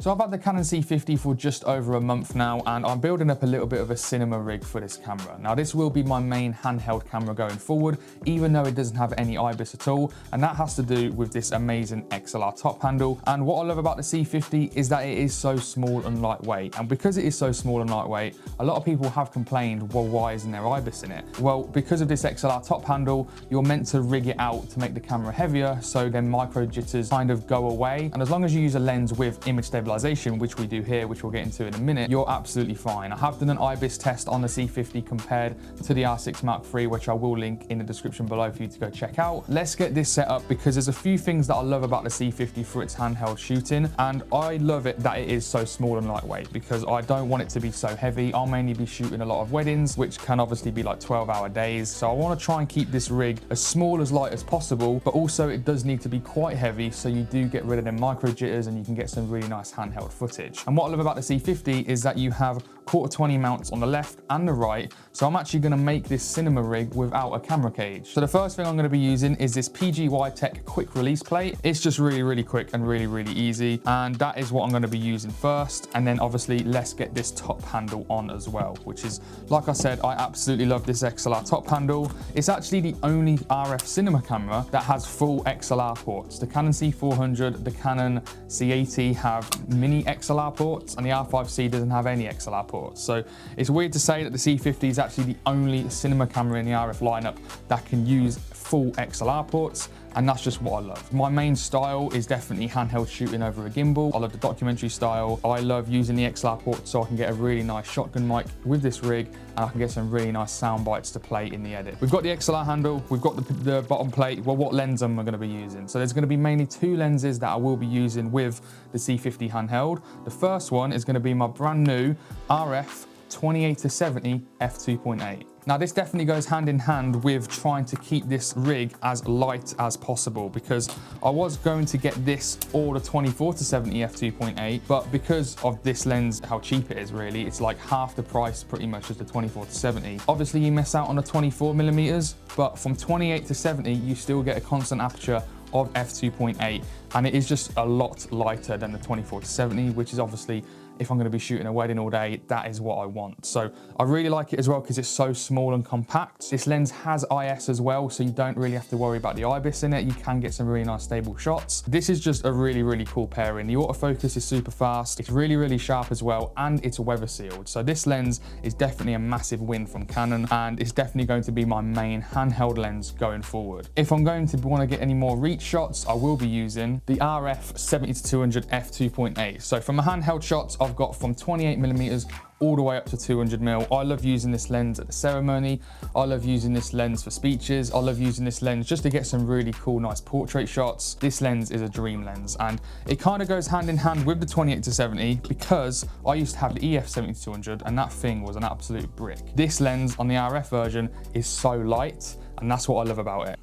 So I've had the Canon C50 for just over a month now, and I'm building up a little bit of a cinema rig for this camera. Now this will be my main handheld camera going forward, even though it doesn't have any IBIS at all, and that has to do with this amazing XLR top handle. And what I love about the C50 is that it is so small and lightweight, and because it is so small and lightweight, a lot of people have complained, well, why isn't there IBIS in it? Well, because of this XLR top handle, you're meant to rig it out to make the camera heavier, so then micro jitters kind of go away, and as long as you use a lens with image stabilization, which we do here, which we'll get into in a minute, you're absolutely fine. I have done an IBIS test on the C50 compared to the R6 Mark III, which I will link in the description below for you to go check out. Let's get this set up because there's a few things that I love about the C50 for its handheld shooting, and I love it that it is so small and lightweight because I don't want it to be so heavy. I'll mainly be shooting a lot of weddings, which can obviously be like 12-hour days, so I want to try and keep this rig as small, as light as possible, but also it does need to be quite heavy so you do get rid of them micro jitters and you can get some really nice handheld footage. And what I love about the C50 is that you have 1/4-20 mounts on the left and the right, so I'm actually going to make this cinema rig without a camera cage. So the first thing I'm going to be using is this PGY Tech quick release plate. It's just really quick and really easy, and that is what I'm going to be using first. And then obviously let's get this top handle on as well, which is, like I said, I absolutely love this XLR top handle. It's actually the only RF cinema camera that has full XLR ports. The Canon C400, the Canon C80 have mini XLR ports, and the R5C doesn't have any XLR ports. So it's weird to say that the C50 is actually the only cinema camera in the RF lineup that can use full XLR ports, and that's just what I love. My main style is definitely handheld shooting over a gimbal. I love the documentary style. I love using the XLR port so I can get a really nice shotgun mic with this rig, and I can get some really nice sound bites to play in the edit. We've got the XLR handle, we've got the bottom plate. Well, what lens am I going to be using? So there's going to be mainly two lenses that I will be using with the C50 handheld. The first one is going to be my brand new RF 28-70 f2.8. Now this definitely goes hand in hand with trying to keep this rig as light as possible, because I was going to get this or the 24-70 f2.8, but because of this lens, how cheap it is really, it's like half the price pretty much as the 24-70. Obviously you miss out on the 24mm, but from 28-70 you still get a constant aperture of f2.8, and it is just a lot lighter than the 24-70, which is obviously, if I'm going to be shooting a wedding all day, that is what I want. So I really like it as well because it's so small and compact. This lens has IS as well, so you don't really have to worry about the IBIS in it. You can get some really nice stable shots. This is just a really cool pairing. The autofocus is super fast. It's really sharp as well, and it's weather sealed. So this lens is definitely a massive win from Canon, and it's definitely going to be my main handheld lens going forward. If I'm going to want to get any more reach shots, I will be using the RF 70-200 f2.8. So from my handheld shots, I've got from 28mm all the way up to 200mm. I love using this lens at the ceremony. I love using this lens for speeches. I love using this lens just to get some really cool, nice portrait shots. This lens is a dream lens, and it kind of goes hand in hand with the 28-70 because I used to have the EF 70-200 and that thing was an absolute brick. This lens on the RF version is so light, and that's what I love about it.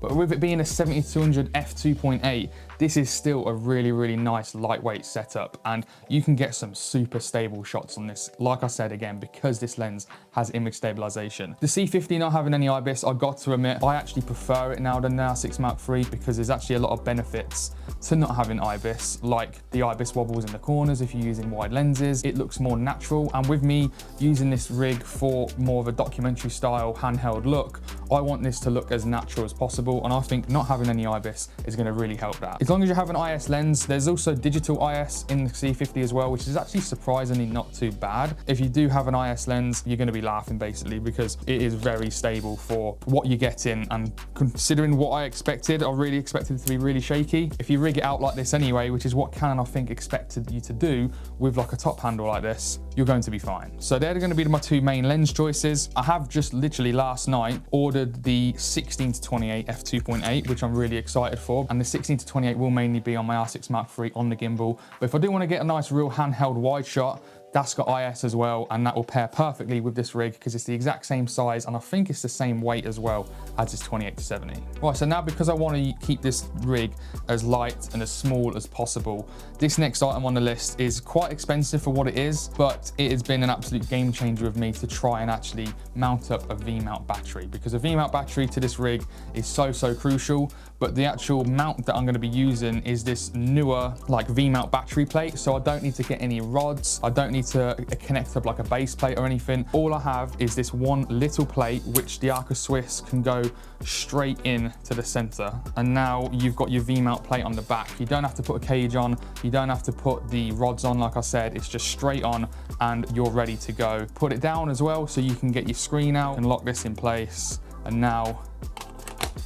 But with it being a 70-200 f2.8, this is still a really nice lightweight setup, and you can get some super stable shots on this, like I said again, because this lens has image stabilization. The C50 not having any IBIS, I got to admit, I actually prefer it now than the R6 Mark III because there's actually a lot of benefits to not having IBIS, like the IBIS wobbles in the corners if you're using wide lenses. It looks more natural, and with me using this rig for more of a documentary style handheld look, I want this to look as natural as possible, and I think not having any IBIS is going to really help that. As long as you have an IS lens, there's also digital IS in the C50 as well, which is actually surprisingly not too bad. If you do have an IS lens, you're going to be laughing basically because it is very stable for what you're getting, and considering what I expected, I really expected it to be really shaky. If you rig it out like this anyway, which is what Canon I think expected you to do with like a top handle like this, you're going to be fine. So they're going to be my two main lens choices. I have just literally last night ordered the 16-28 f2.8, which I'm really excited for, and the 16-28 will mainly be on my R6 Mark III on the gimbal. But if I do want to get a nice real handheld wide shot, That's got IS as well, and that will pair perfectly with this rig because it's the exact same size, and I think it's the same weight as well as this 28-70. Right, so now because I want to keep this rig as light and as small as possible, this next item on the list is quite expensive for what it is, but it has been an absolute game changer with me to try and actually mount up a V-mount battery, because a V-mount battery to this rig is so crucial. But the actual mount that I'm going to be using is this newer like V-mount battery plate, so I don't need to get any rods, I don't need to connect up like a base plate or anything. All I have is this one little plate which the Arca Swiss can go straight in to the center, and now you've got your V-mount plate on the back. You don't have to put a cage on, you don't have to put the rods on, like I said, it's just straight on and you're ready to go. Put it down as well so you can get your screen out and lock this in place, and now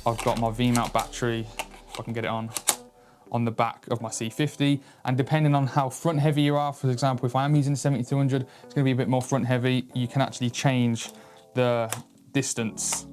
I've got my V-mount battery, if I can get it on the back of my C50. And depending on how front heavy you are, for example, if I am using the 7200, it's gonna be a bit more front heavy. You can actually change the distance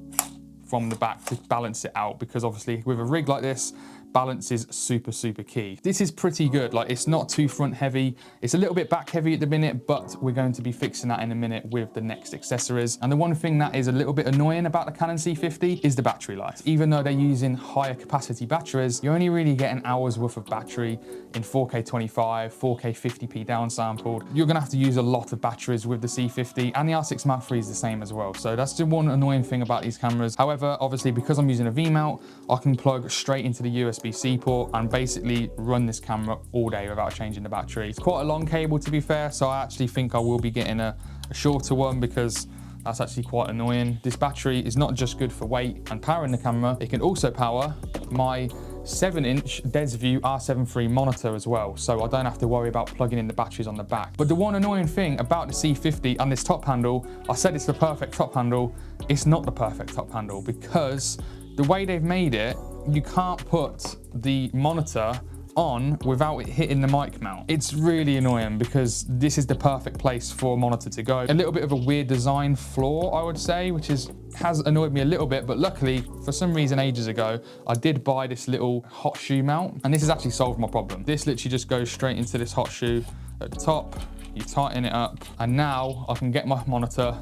from the back to balance it out, because obviously with a rig like this, balance is super key. This is pretty good, like it's not too front heavy. It's a little bit back heavy at the minute, but we're going to be fixing that in a minute with the next accessories. And the one thing that is a little bit annoying about the Canon C50 is the battery life. Even though they're using higher capacity batteries, you only really get an hour's worth of battery in 4K 25, 4K 50p downsampled. You're gonna have to use a lot of batteries with the C50, and the R6 Mark III is the same as well. So that's the one annoying thing about these cameras. However, obviously because I'm using a V-mount, I can plug straight into the USB-C port and basically run this camera all day without changing the battery. It's quite a long cable to be fair, so I actually think I will be getting a shorter one because that's actually quite annoying. This battery is not just good for weight and powering the camera, it can also power my 7-inch DesView R7 III monitor as well, so I don't have to worry about plugging in the batteries on the back. But the one annoying thing about the C50 and this top handle, I said it's the perfect top handle, it's not the perfect top handle, because the way they've made it, you can't put the monitor on without it hitting the mic mount. It's really annoying because this is the perfect place for a monitor to go. A little bit of a weird design flaw, I would say, which has annoyed me a little bit, but luckily, for some reason ages ago, I did buy this little hot shoe mount, and this has actually solved my problem. This literally just goes straight into this hot shoe at the top, you tighten it up, and now I can get my monitor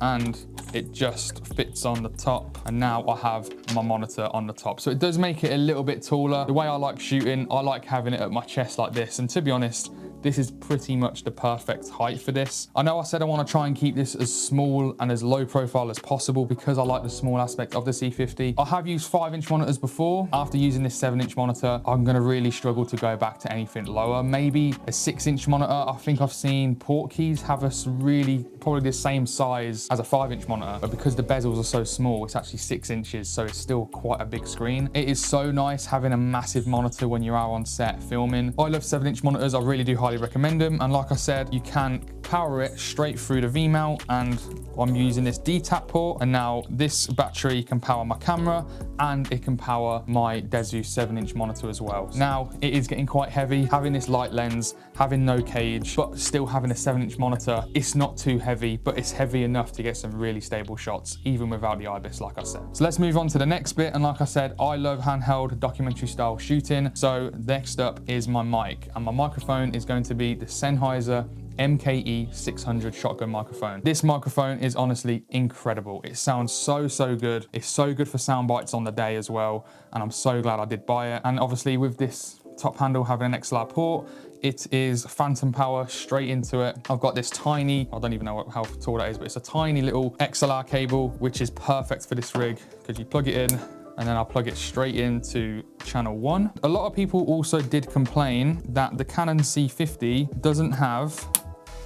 and it just fits on the top, and now I have my monitor on the top. So it does make it a little bit taller. The way I like shooting, I like having it at my chest like this, and to be honest, this is pretty much the perfect height for this. I know I said I want to try and keep this as small and as low profile as possible because I like the small aspect of the C50. I have used 5-inch monitors before. After using this 7-inch monitor, I'm going to really struggle to go back to anything lower. Maybe a 6-inch monitor. I think I've seen Portkeys have a really probably the same size as a 5-inch monitor, but because the bezels are so small, it's actually 6 inches, so it's still quite a big screen. It is so nice having a massive monitor when you are on set filming. I love 7-inch monitors. I really do highly recommend them, and like I said, you can power it straight through the V-mount, and I'm using this D-tap port, and now this battery can power my camera and it can power my DesView 7-inch monitor as well. Now it is getting quite heavy having this light lens, having no cage, but still having a 7-inch monitor. It's not too heavy, but it's heavy enough to get some really stable shots even without the IBIS, like I said. So let's move on to the next bit, and like I said, I love handheld documentary style shooting, so next up is my mic, and my microphone is going to be the Sennheiser MKE 600 shotgun microphone. This microphone is honestly incredible. It sounds so good. It's so good for sound bites on the day as well, and I'm so glad I did buy it. And obviously with this top handle having an XLR port, it is phantom power straight into it. I've got this tiny, I don't even know how tall that is, but it's a tiny little XLR cable, which is perfect for this rig because you plug it in and then I'll plug it straight into channel 1. A lot of people also did complain that the Canon C50 doesn't have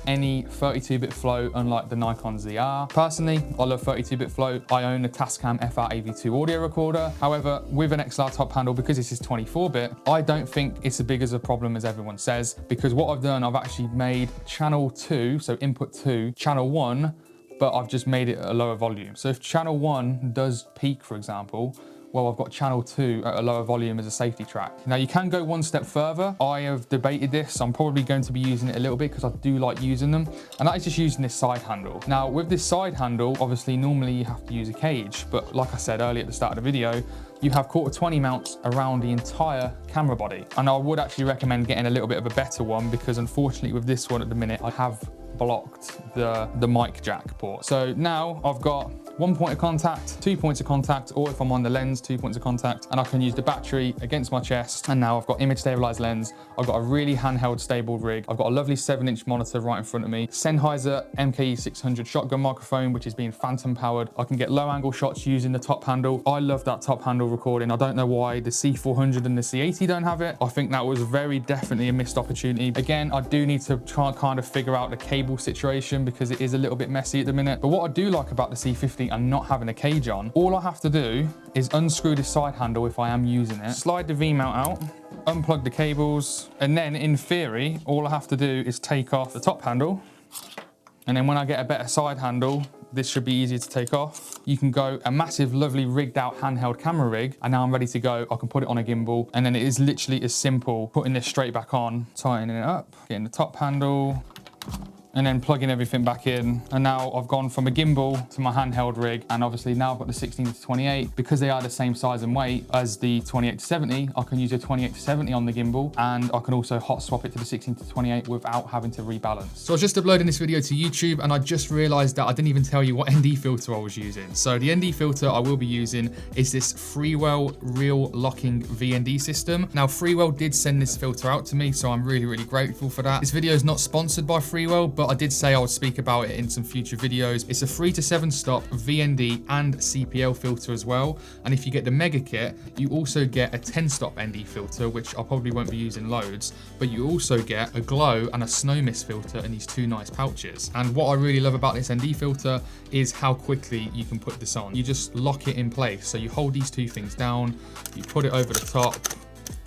any 32-bit flow, unlike the Nikon ZR. Personally, I love 32-bit flow. I own the Tascam FR AV2 audio recorder. However, with an XLR top handle, because this is 24-bit, I don't think it's as big as a problem as everyone says, because what I've done, I've actually made channel 2, so input 2, channel 1, but I've just made it at a lower volume. So if channel 1 does peak, for example, well, I've got channel 2 at a lower volume as a safety track. Now you can go one step further. I have debated this. I'm probably going to be using it a little bit because I do like using them. And that is just using this side handle. Now with this side handle, obviously normally you have to use a cage, but like I said earlier at the start of the video, you have 1/4-20 mounts around the entire camera body. And I would actually recommend getting a little bit of a better one because unfortunately with this one at the minute, I have blocked the mic jack port. So now I've got 1 point of contact, 2 points of contact, or if I'm on the lens, 2 points of contact, and I can use the battery against my chest. And now I've got image stabilized lens. I've got a really handheld stable rig. I've got a lovely 7-inch monitor right in front of me. Sennheiser MKE 600 shotgun microphone, which is being phantom powered. I can get low angle shots using the top handle. I love that top handle recording. I don't know why the C400 and the C80 don't have it. I think that was very definitely a missed opportunity. Again, I do need to try and kind of figure out the cable situation because it is a little bit messy at the minute. But what I do like about the C50 and not having a cage on, all I have to do is unscrew the side handle if I am using it, slide the V-mount out, unplug the cables, and then in theory, all I have to do is take off the top handle. And then when I get a better side handle, this should be easier to take off. You can go a massive, lovely rigged out handheld camera rig, and now I'm ready to go. I can put it on a gimbal, and then it is literally as simple putting this straight back on, tightening it up, getting the top handle, and then plugging everything back in. And now I've gone from a gimbal to my handheld rig, and obviously now I've got the 16 to 28. Because they are the same size and weight as the 28 to 70, I can use a 28 to 70 on the gimbal, and I can also hot swap it to the 16 to 28 without having to rebalance. So I was just uploading this video to YouTube, and I just realized that I didn't even tell you what ND filter I was using. So the ND filter I will be using is this Freewell real locking VND system. Now Freewell did send this filter out to me, so I'm really, really grateful for that. This video is not sponsored by Freewell, but I did say I would speak about it in some future videos. It's a 3 to 7 stop VND and CPL filter as well. And if you get the mega kit, you also get a 10 stop ND filter, which I probably won't be using loads, but you also get a glow and a snow mist filter in these 2 nice pouches. And what I really love about this ND filter is how quickly you can put this on. You just lock it in place. So you hold these 2 things down, you put it over the top,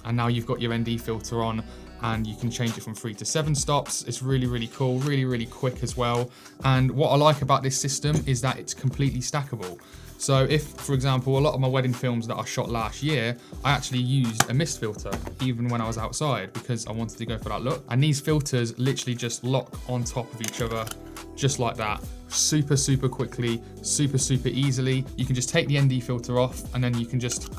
and now you've got your ND filter on, and you can change it from 3 to 7 stops. It's really, really cool, really, really quick as well. And what I like about this system is that it's completely stackable. So if, for example, a lot of my wedding films that I shot last year, I actually used a mist filter, even when I was outside, because I wanted to go for that look. And these filters literally just lock on top of each other, just like that. Super, super quickly, super, super easily. You can just take the ND filter off, and then you can just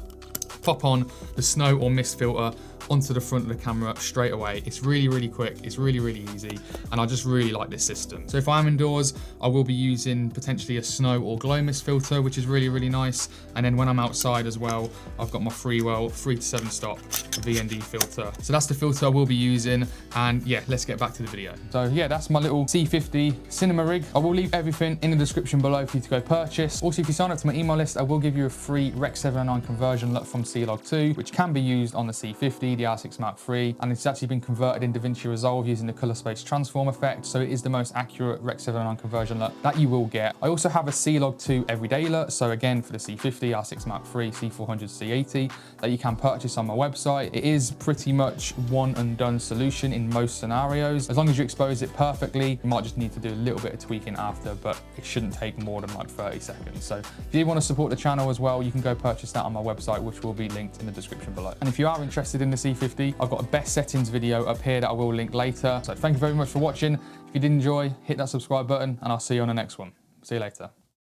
pop on the snow or mist filter onto the front of the camera straight away. It's really, really quick. It's really, really easy. And I just really like this system. So if I'm indoors, I will be using potentially a snow or glow mist filter, which is really, really nice. And then when I'm outside as well, I've got my Freewell 3 to 7 stop VND filter. So that's the filter I will be using. And yeah, let's get back to the video. So yeah, that's my little C50 cinema rig. I will leave everything in the description below for you to go purchase. Also, if you sign up to my email list, I will give you a free Rec 709 conversion LUT from C-Log 2, which can be used on the C50, the R6 Mark III, and it's actually been converted in DaVinci Resolve using the color space transform effect, so it is the most accurate Rec 709 conversion LUT that you will get. I also have a C-Log 2 everyday LUT, so again for the C50, R6 Mark III, C400, C80, that you can purchase on my website. It is pretty much one and done solution in most scenarios. As long as you expose it perfectly, you might just need to do a little bit of tweaking after, but it shouldn't take more than like 30 seconds. So if you want to support the channel as well, you can go purchase that on my website, which will be linked in the description below. And if you are interested in the C50, I've got a best settings video up here that I will link later. So thank you very much for watching. If you did enjoy, hit that subscribe button, and I'll see you on the next one. See you later.